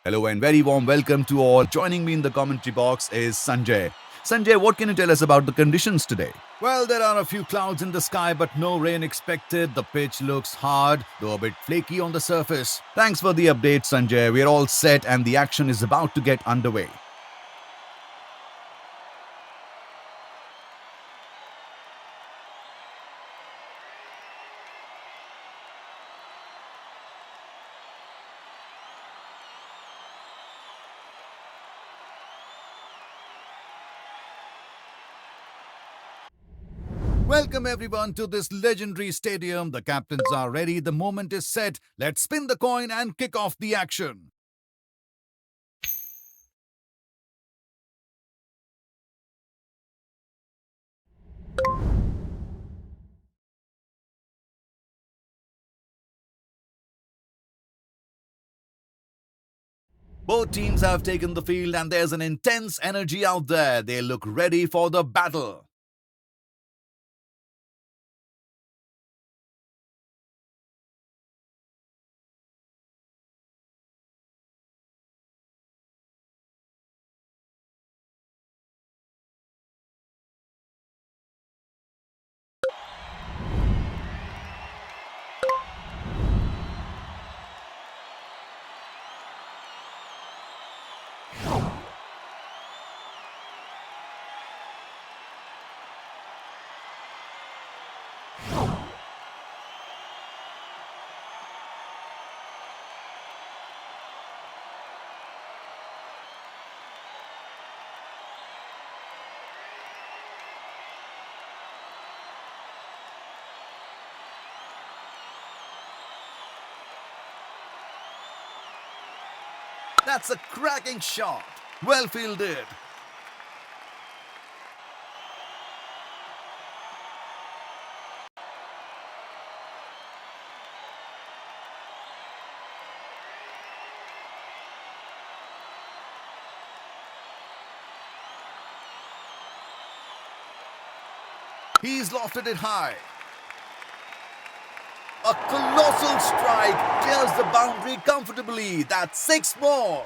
Hello and very warm welcome to all. Joining me in the commentary box is Sanjay. Sanjay, what can you tell us about the conditions today? Well, there are a few clouds in the sky, but no rain expected. The pitch looks hard, though a bit flaky on the surface. Thanks for the update, Sanjay. We're all set and the action is about to get underway. Welcome everyone to this legendary stadium. The captains are ready. The moment is set. Let's spin the coin and kick off the action. Both teams have taken the field and there's an intense energy out there. They look ready for the battle. That's a cracking shot. Well fielded. He's lofted it high. A colossal strike clears the boundary comfortably. That's six more.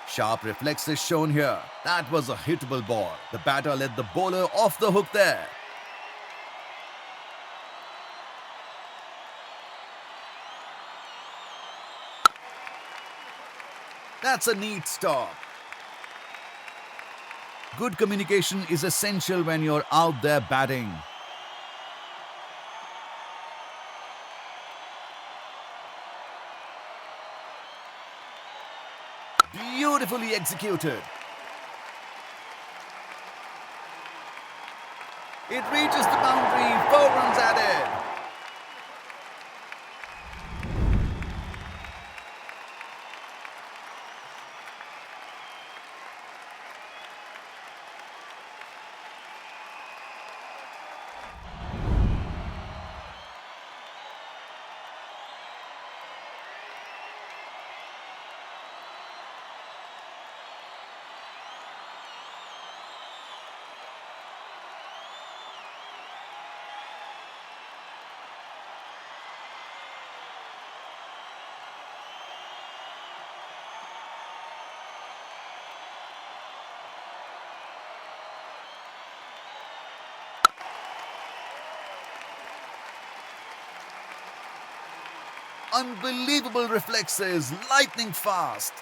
Sharp reflexes shown here. That was a hittable ball. The batter let the bowler off the hook there. That's a neat stop. Good communication is essential when you're out there batting. Beautifully executed. It reaches the boundary. 4 runs added. Unbelievable reflexes, lightning fast.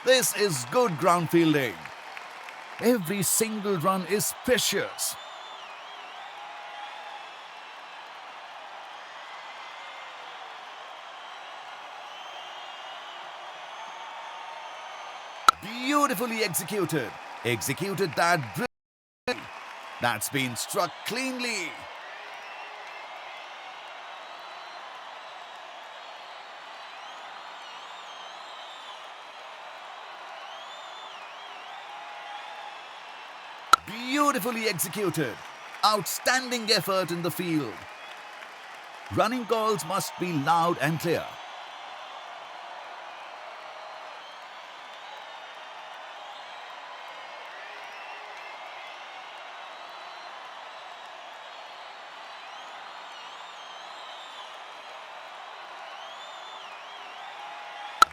This is good ground fielding. Every single run is precious. Beautifully executed. Executed that brilliantly. That's been struck cleanly. Beautifully executed. Outstanding effort in the field. Running calls must be loud and clear.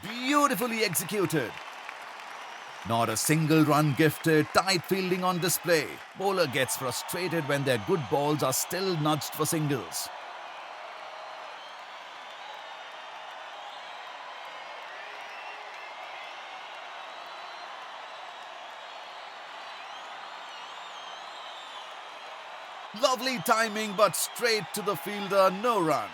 Beautifully executed. Not a single run gifted, tight fielding on display. Bowler gets frustrated when their good balls are still nudged for singles. Lovely timing, but straight to the fielder, no run.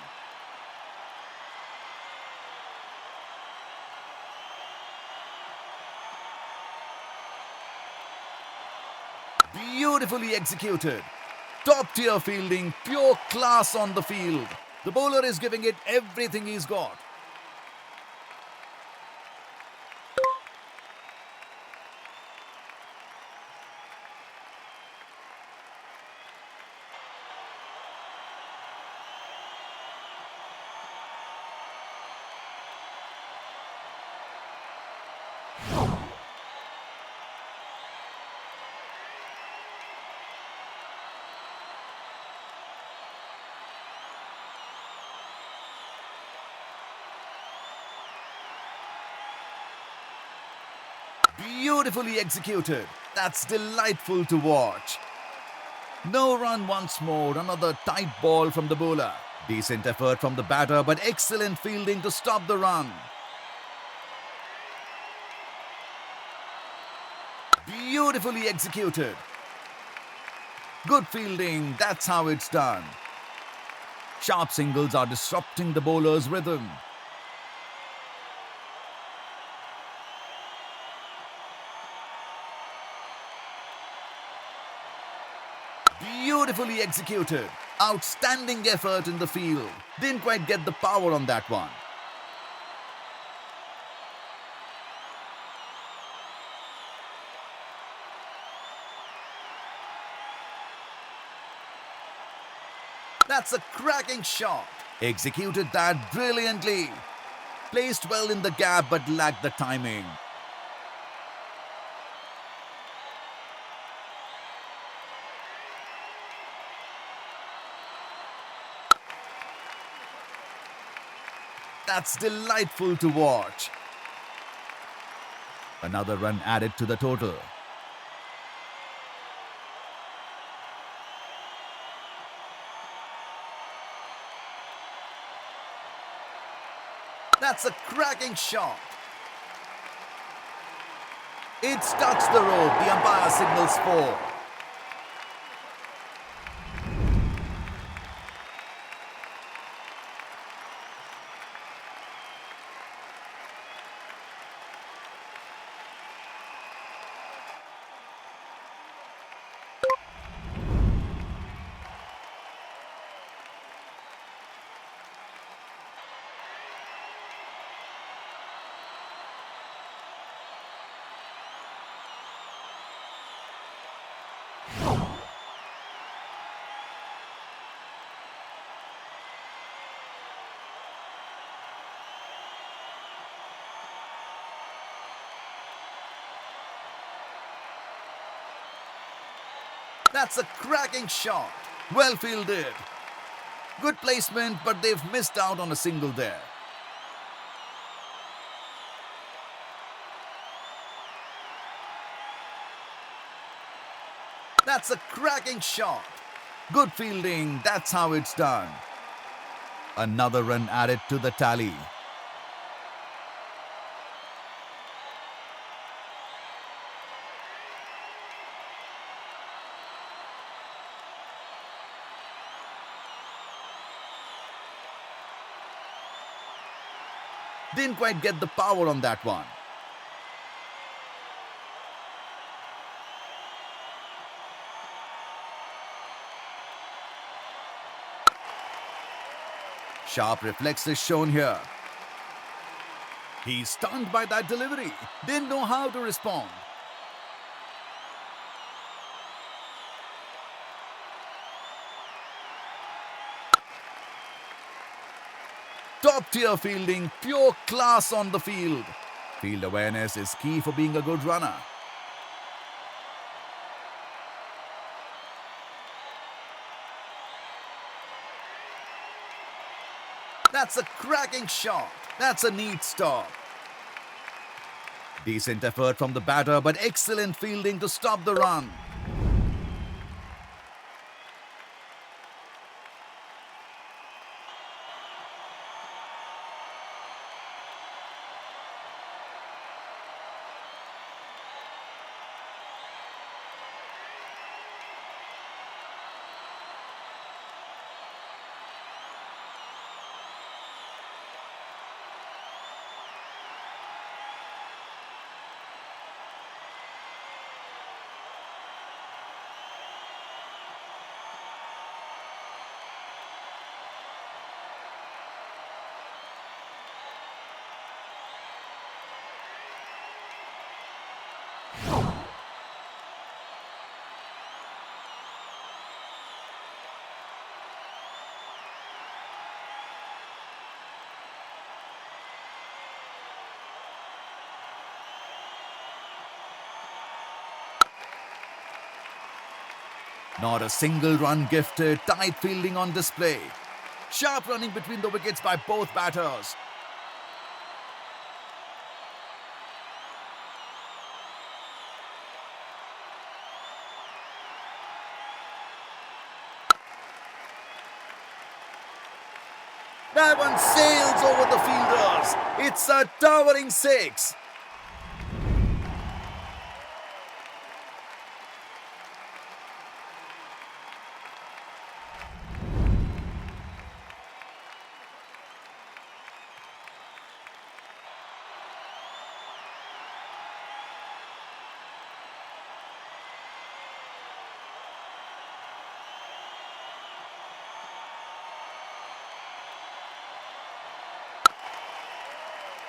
Beautifully executed. Top tier fielding, pure class on the field. The bowler is giving it everything he's got. Beautifully executed. That's delightful to watch. No run once more, another tight ball from the bowler. Decent effort from the batter, but excellent fielding to stop the run. Beautifully executed. Good fielding, that's how it's done. Sharp singles are disrupting the bowler's rhythm. Beautifully executed. Outstanding effort in the field. Didn't quite get the power on that one. That's a cracking shot. Executed that brilliantly. Placed well in the gap but lacked the timing. That's delightful to watch. Another run added to the total. That's a cracking shot. It's touched the rope. The umpire signals 4. That's a cracking shot. Well fielded. Good placement, but they've missed out on a single there. That's a cracking shot. Good fielding, that's how it's done. Another run added to the tally. Didn't quite get the power on that one. Sharp reflexes shown here. He's stunned by that delivery. Didn't know how to respond. Top tier fielding, pure class on the field. Field awareness is key for being a good runner. That's a cracking shot. That's a neat stop. Decent effort from the batter, but excellent fielding to stop the run. Not a single run gifted, tight fielding on display. Sharp running between the wickets by both batters. That one sails over the fielders. It's a towering six.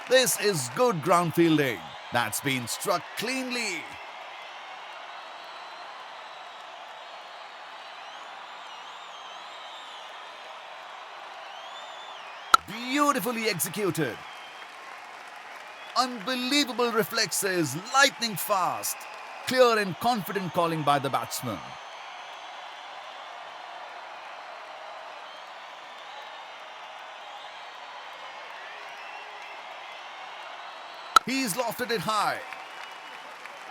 This is good ground fielding. That's been struck cleanly. Beautifully executed. Unbelievable reflexes, lightning fast. Clear and confident calling by the batsman. He's lofted it high.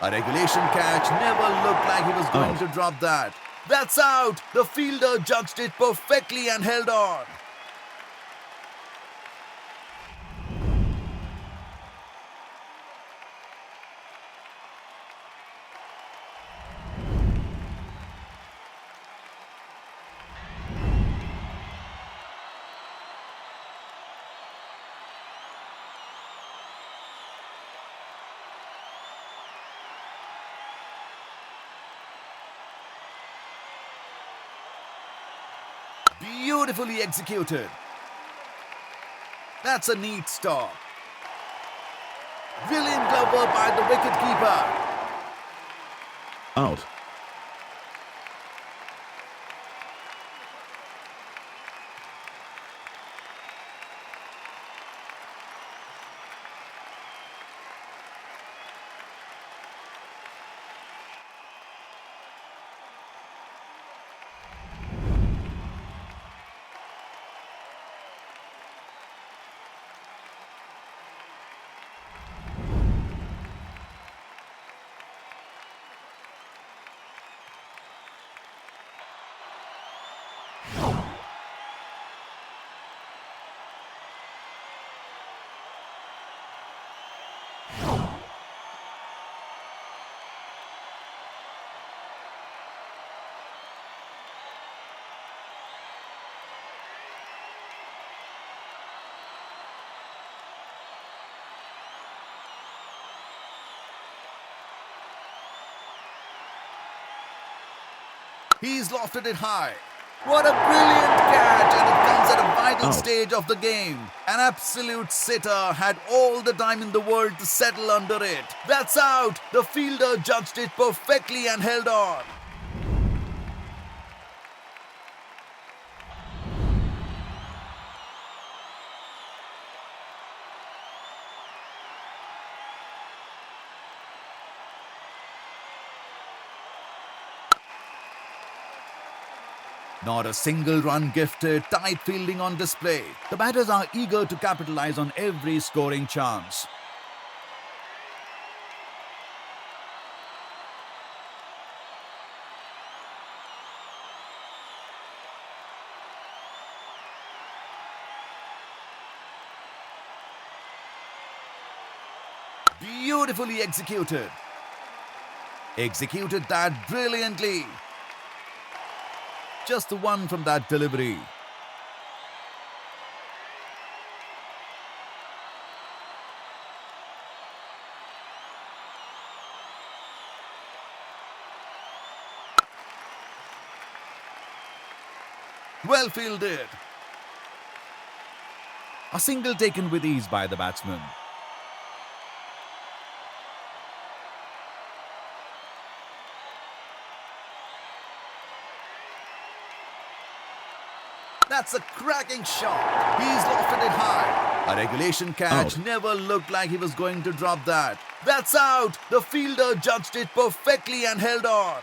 A regulation catch, never looked like he was going to drop that. That's out. The fielder judged it perfectly and held on. Beautifully executed. That's a neat stop. Brilliant glove work by the wicketkeeper. Out. He's lofted it high. What a brilliant catch, and it comes at a vital Out. stage of the game. An absolute sitter had all the time in the world to settle under it. That's out. The fielder judged it perfectly and held on. Not a single run gifted, tight fielding on display. The batters are eager to capitalize on every scoring chance. Beautifully executed. Executed that brilliantly. Just the one from that delivery. Well fielded. A single taken with ease by the batsman. That's a cracking shot. He's lofted it high. A regulation catch. Out. Never looked like he was going to drop that. That's out. The fielder judged it perfectly and held on.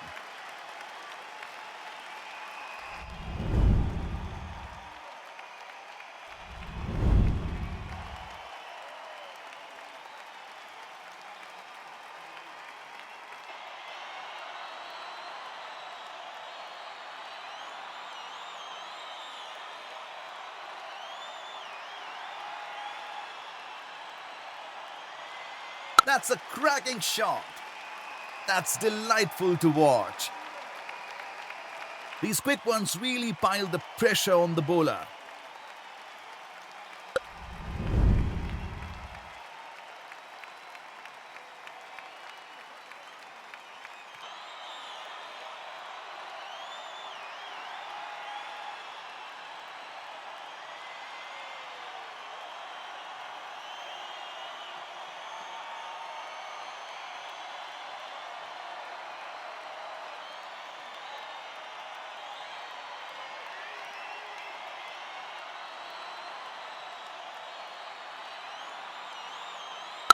That's a cracking shot. That's delightful to watch. These quick ones really pile the pressure on the bowler.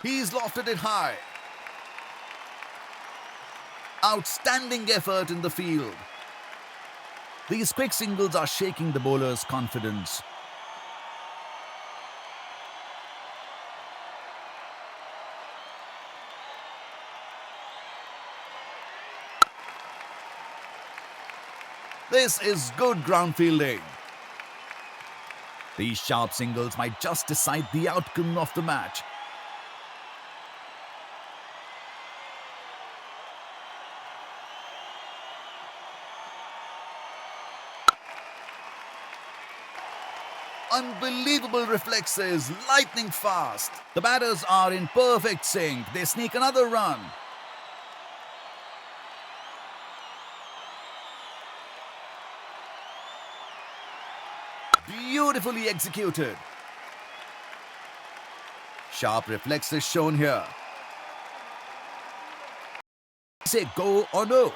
He's lofted it high. Outstanding effort in the field. These quick singles are shaking the bowler's confidence. This is good ground fielding. These sharp singles might just decide the outcome of the match. Unbelievable reflexes, lightning fast. The batters are in perfect sync. They sneak another run. Beautifully executed. Sharp reflexes shown here. Say go or no.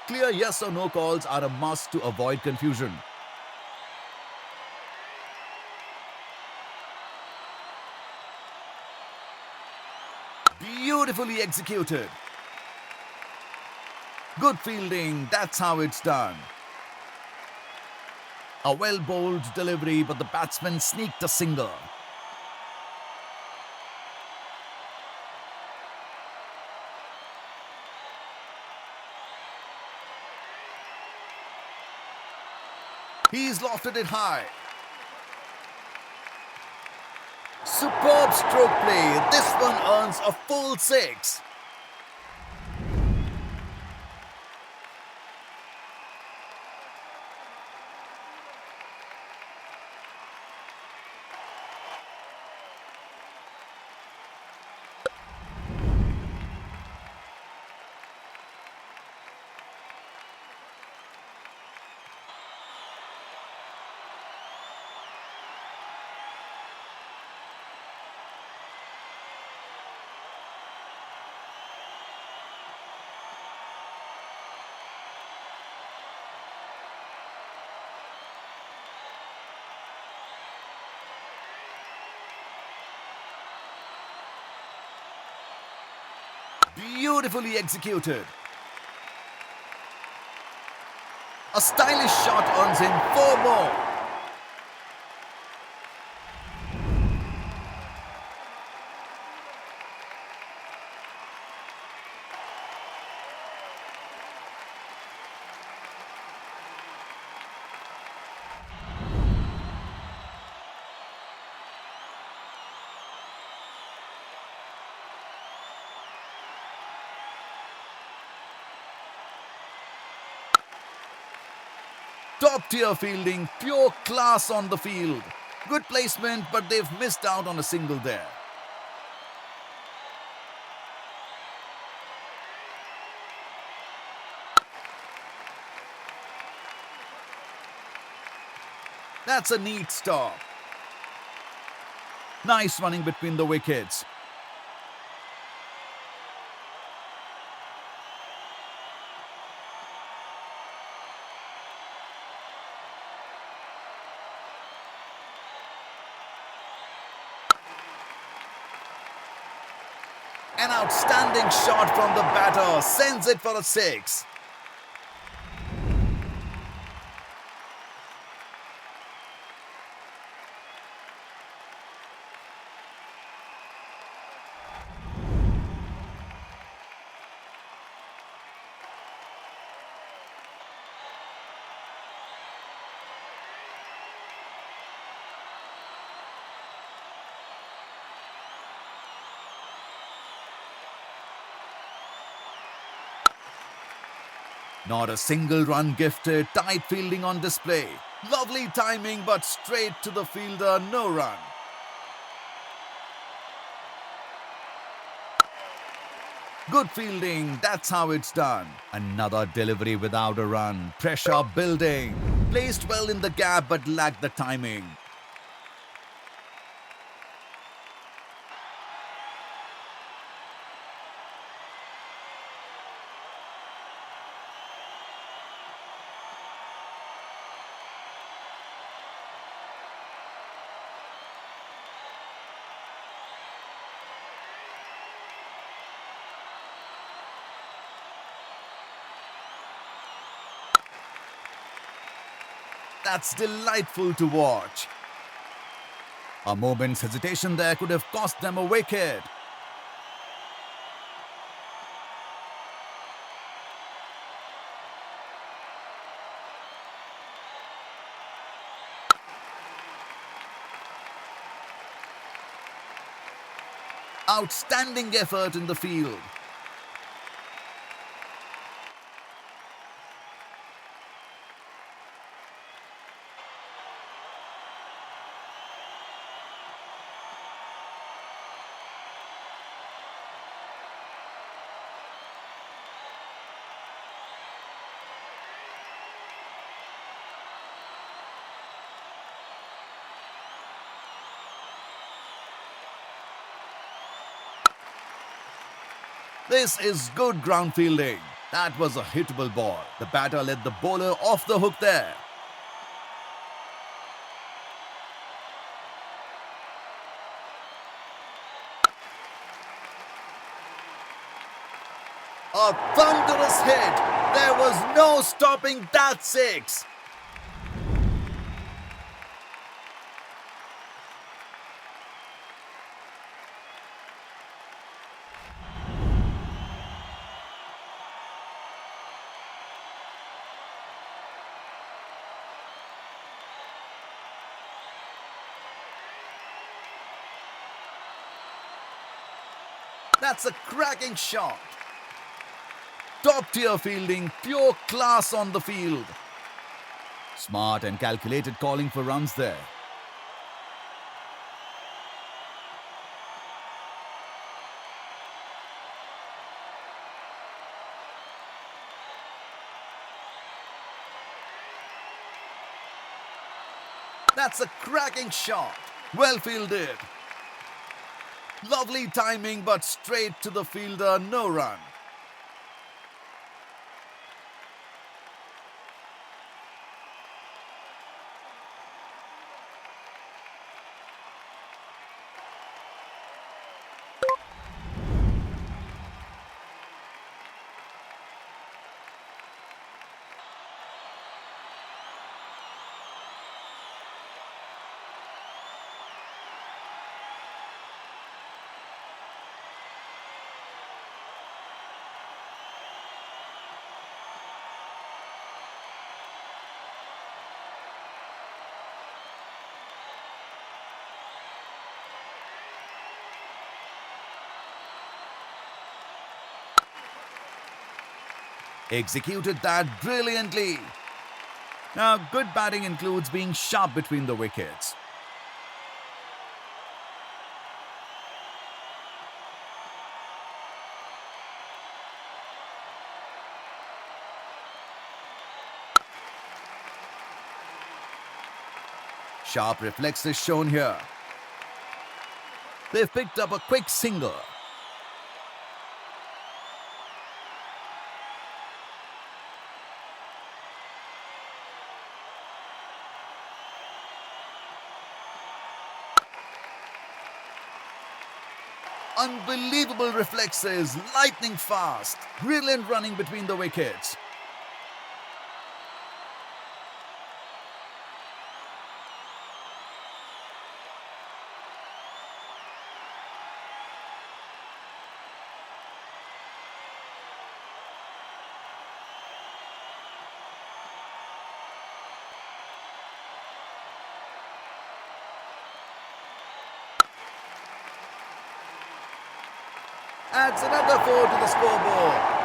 Clear yes or no calls are a must to avoid confusion. Beautifully executed. Good fielding, that's how it's done. A well-bowled delivery, but the batsman sneaked a single. He's lofted it high. Superb stroke play. This one earns a full 6. Beautifully executed. A stylish shot earns him 4 more. Top tier fielding, pure class on the field. Good placement, but they've missed out on a single there. That's a neat stop. Nice running between the wickets. An outstanding shot from the batter sends it for a 6. Not a single run gifted, tight fielding on display. Lovely timing, but straight to the fielder, no run. Good fielding, that's how it's done. Another delivery without a run. Pressure building. Placed well in the gap but lacked the timing. That's delightful to watch. A moment's hesitation there could have cost them a wicket. Outstanding effort in the field. This is good ground fielding. That was a hittable ball. The batter let the bowler off the hook there. A thunderous hit. There was no stopping that 6. That's a cracking shot. Top tier fielding, pure class on the field. Smart and calculated calling for runs there. That's a cracking shot. Well fielded. Lovely timing, but straight to the fielder, no run. Executed that brilliantly. Now, good batting includes being sharp between the wickets. Sharp reflexes shown here. They've picked up a quick single. Unbelievable reflexes, lightning fast. Brilliant running between the wickets. Adds another 4 to the scoreboard.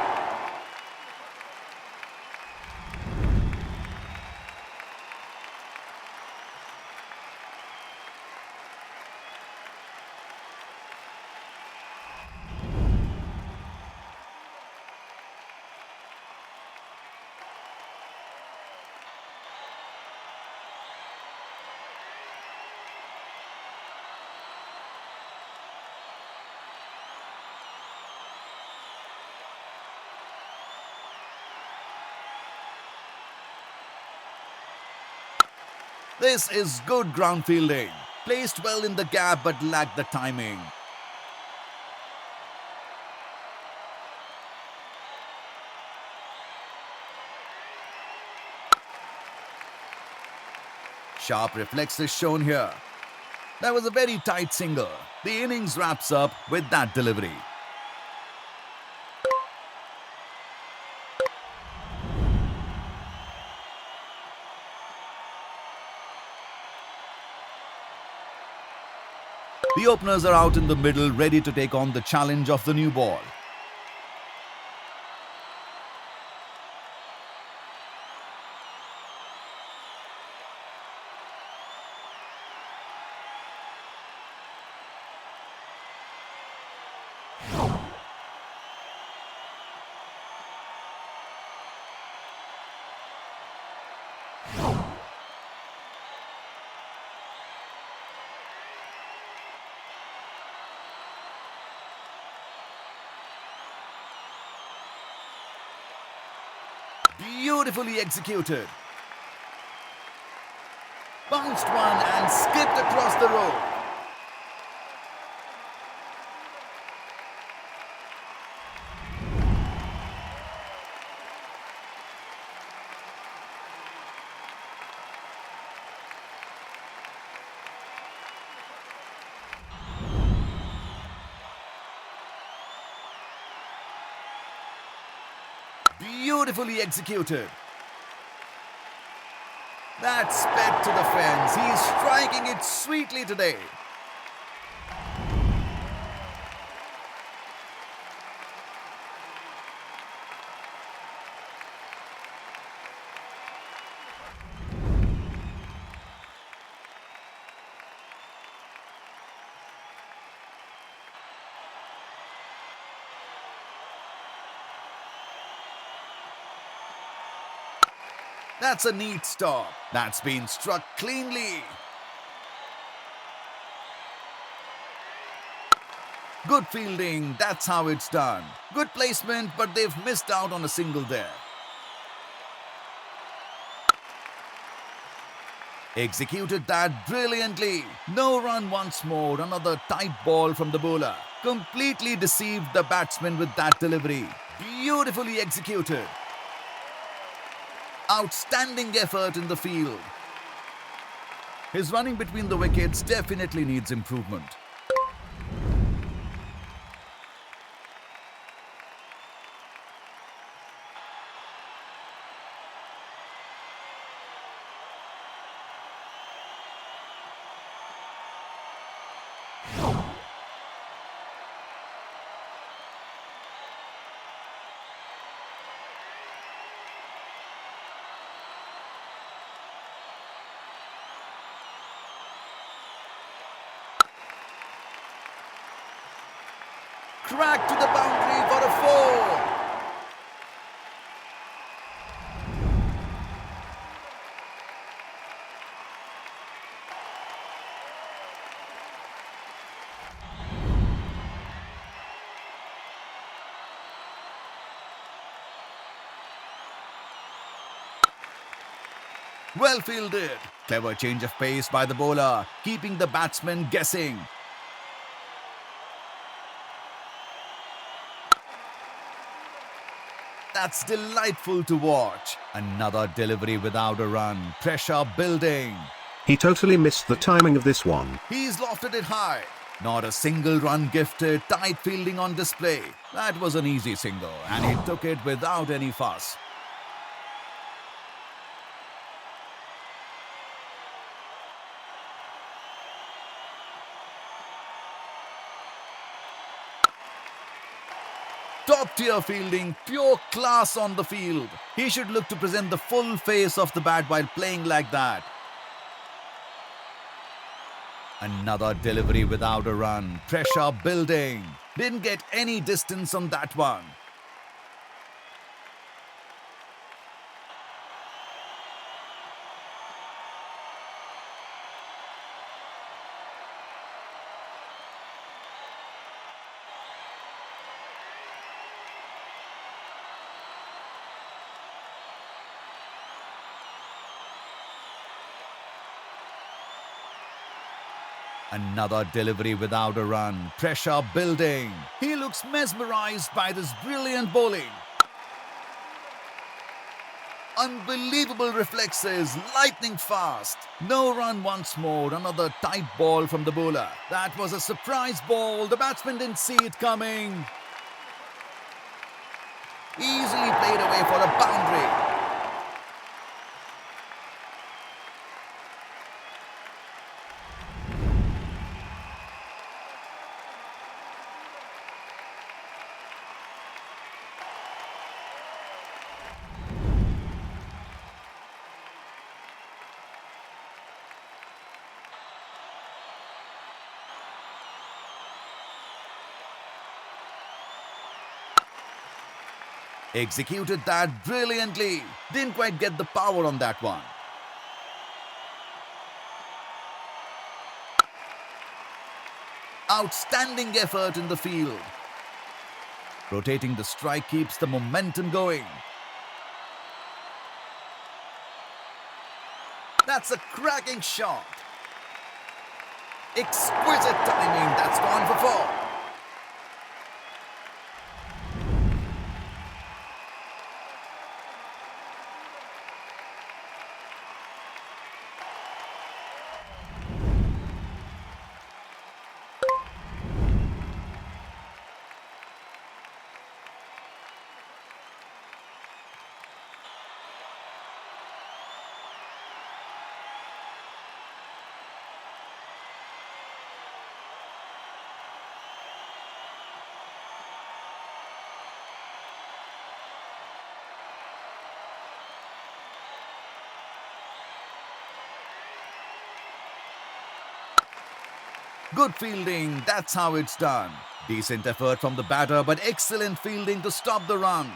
This is good ground fielding. Placed well in the gap but lacked the timing. Sharp reflexes shown here. That was a very tight single. The innings wraps up with that delivery. The openers are out in the middle, ready to take on the challenge of the new ball. Beautifully executed. Bounced one and skipped across the road. Beautifully executed. That's sped to the fence. He's striking it sweetly today. That's a neat stop. That's been struck cleanly. Good fielding, that's how it's done. Good placement, but they've missed out on a single there. Executed that brilliantly. No run once more, another tight ball from the bowler. Completely deceived the batsman with that delivery. Beautifully executed. Outstanding effort in the field. His running between the wickets definitely needs improvement. cracked to the boundary for a four. Well fielded. Clever change of pace by the bowler, keeping the batsman guessing. That's delightful to watch. Another delivery without a run. Pressure building. He totally missed the timing of this one. He's lofted it high. Not a single run gifted, tight fielding on display. That was an easy single, and he took it without any fuss. Top-tier fielding, pure class on the field. He should look to present the full face of the bat while playing like that. Another delivery without a run. Pressure building. Didn't get any distance on that one. Another delivery without a run. Pressure building. He looks mesmerized by this brilliant bowling. Unbelievable reflexes, lightning fast. No run once more. Another tight ball from the bowler. That was a surprise ball. The batsman didn't see it coming. Easily played away for a boundary. Executed that brilliantly. Didn't quite get the power on that one. Outstanding effort in the field. Rotating the strike keeps the momentum going. That's a cracking shot. Exquisite timing. That's gone for four. Good fielding, that's how it's done. Decent effort from the batter, but excellent fielding to stop the run.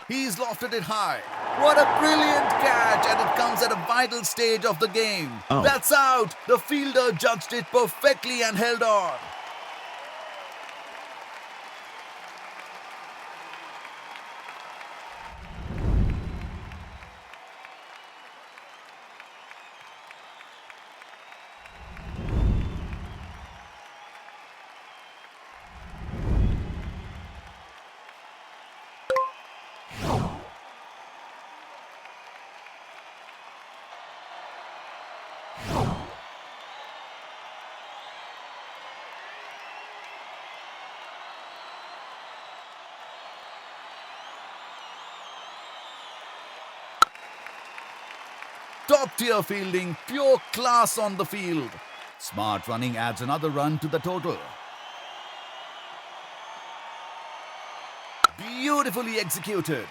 He's lofted it high. What a brilliant catch, and it comes at a vital stage of the game. Oh. That's out. The fielder judged it perfectly and held on. Top-tier fielding, pure class on the field. Smart running adds another run to the total. Beautifully executed.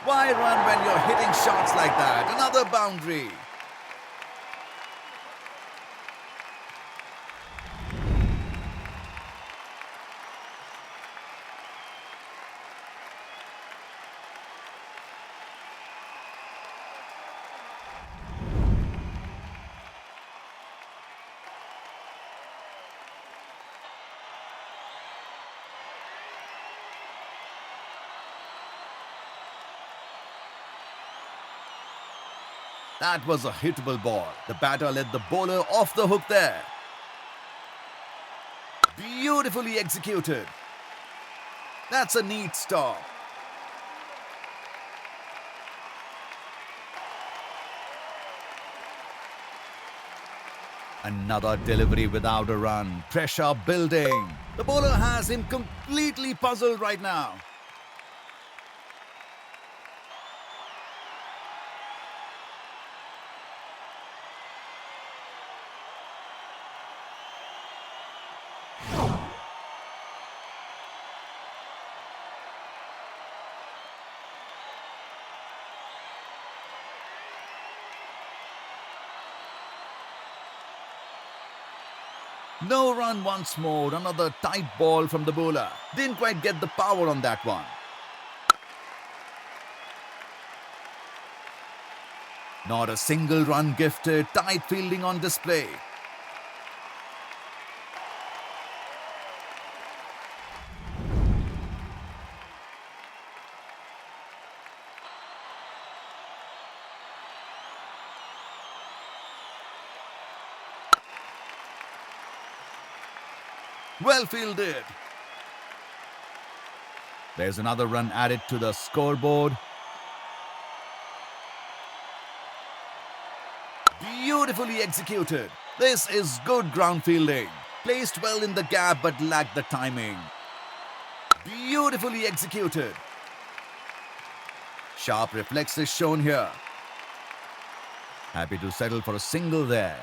Why run when you're hitting shots like that? Another boundary. That was a hittable ball. The batter let the bowler off the hook there. Beautifully executed. That's a neat stop. Another delivery without a run. Pressure building. The bowler has him completely puzzled right now. No run once more. Another tight ball from the bowler. Didn't quite get the power on that one. Not a single run gifted. Tight fielding on display. Well fielded. There's another run added to the scoreboard. Beautifully executed. This is good ground fielding. Placed well in the gap but lacked the timing. Beautifully executed. Sharp reflexes shown here. Happy to settle for a single there.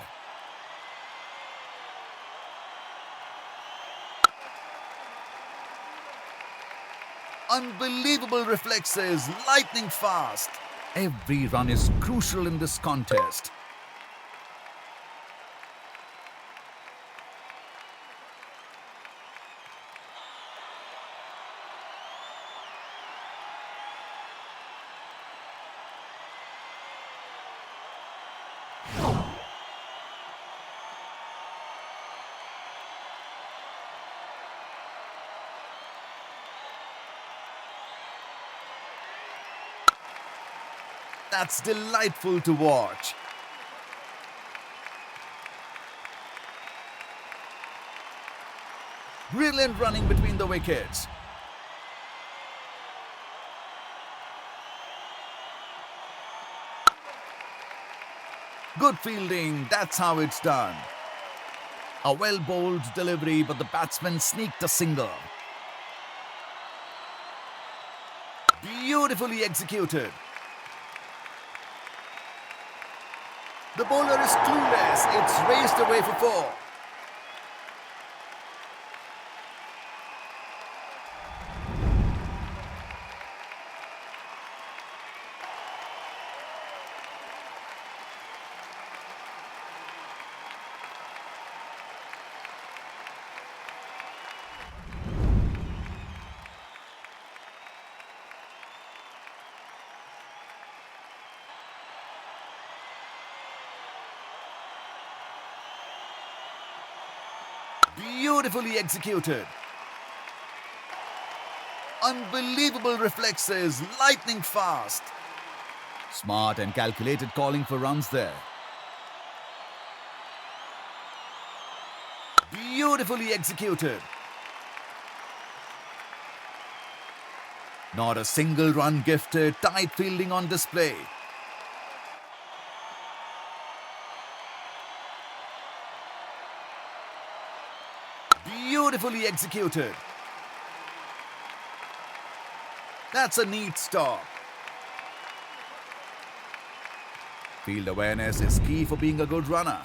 Unbelievable reflexes, lightning fast. Every run is crucial in this contest. That's delightful to watch. Brilliant running between the wickets. Good fielding, that's how it's done. A well-bowled delivery, but the batsman sneaked a single. Beautifully executed. The bowler is clueless. It's raced away for four. Beautifully executed. Unbelievable reflexes, lightning fast. Smart and calculated calling for runs there. Beautifully executed. Not a single run gifted, tight fielding on display. Beautifully executed. That's a neat stop. Field awareness is key for being a good runner.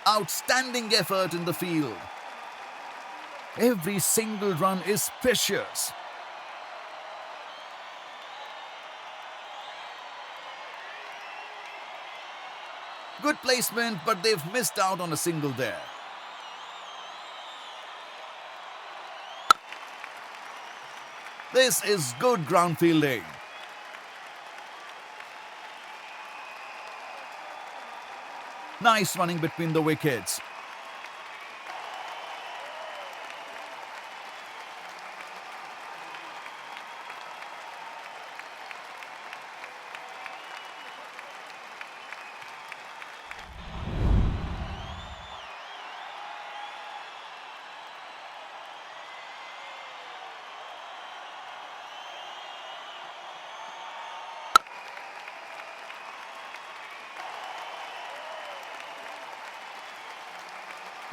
Outstanding effort in the field. Every single run is precious. Good placement, but they've missed out on a single there. This is good ground fielding. Nice running between the wickets.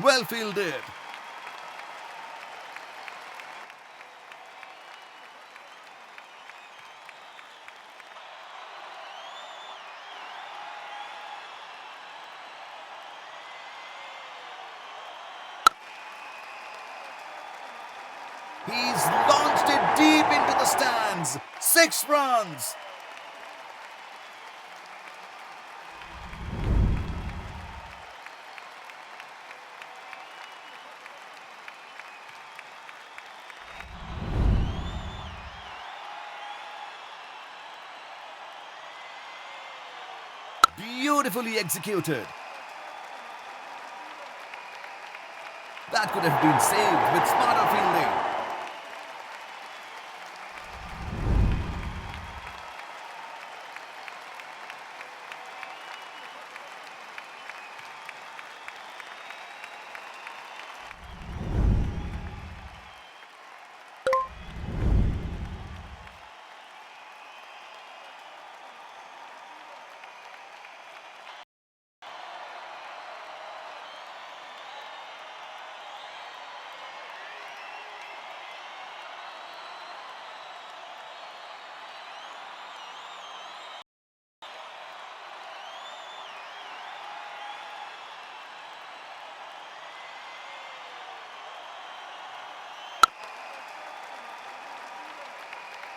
Well fielded. He's launched it deep into the stands. 6 runs. Beautifully executed. That could have been saved with smarter fielding.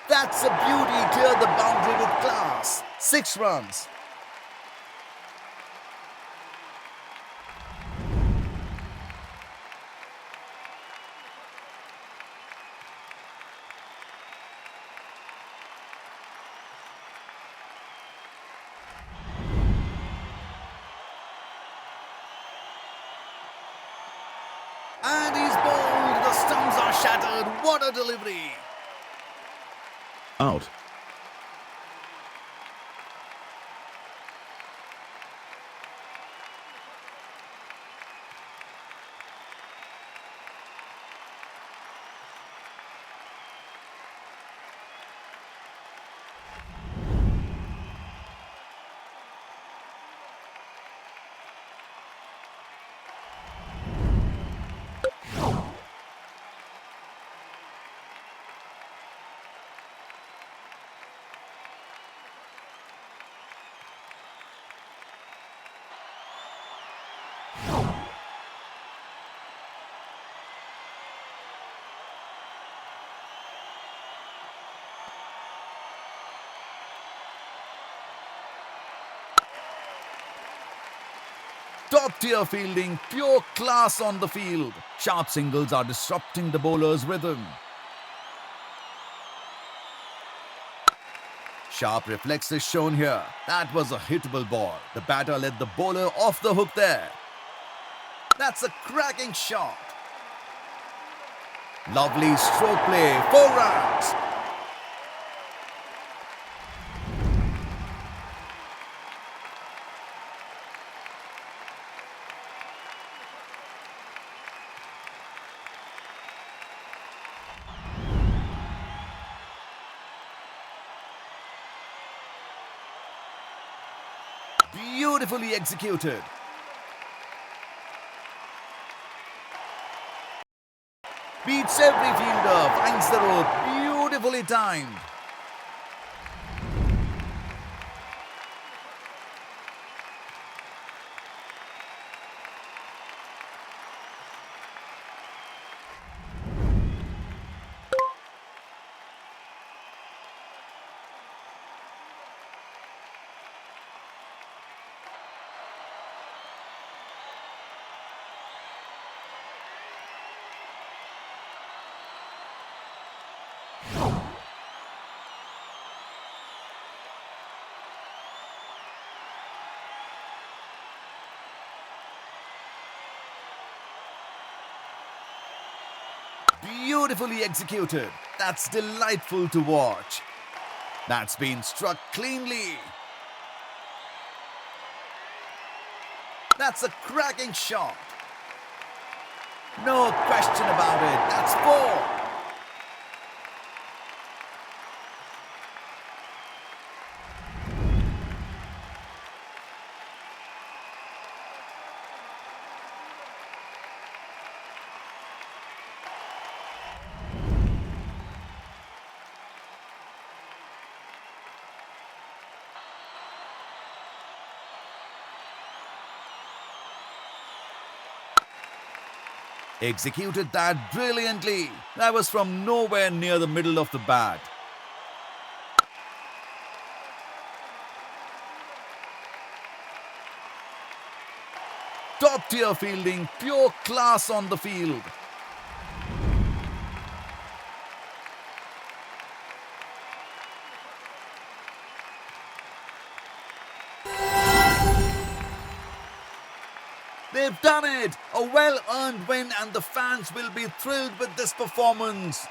That's a beauty. Cleared the boundary with class. 6 runs. And he's bowled. The stumps are shattered. What a delivery. Out. Top tier fielding, pure class on the field. Sharp singles are disrupting the bowler's rhythm. Sharp reflexes shown here. That was a hittable ball. The batter let the bowler off the hook there. That's a cracking shot. Lovely stroke play. 4 runs. Beautifully executed. Beats every fielder, finds the rope, beautifully timed. Beautifully executed. That's delightful to watch. That's been struck cleanly. That's a cracking shot. No question about it. That's four. Executed that brilliantly. That was from nowhere near the middle of the bat. Top tier fielding, pure class on the field. They've done it! A well-earned win and the fans will be thrilled with this performance.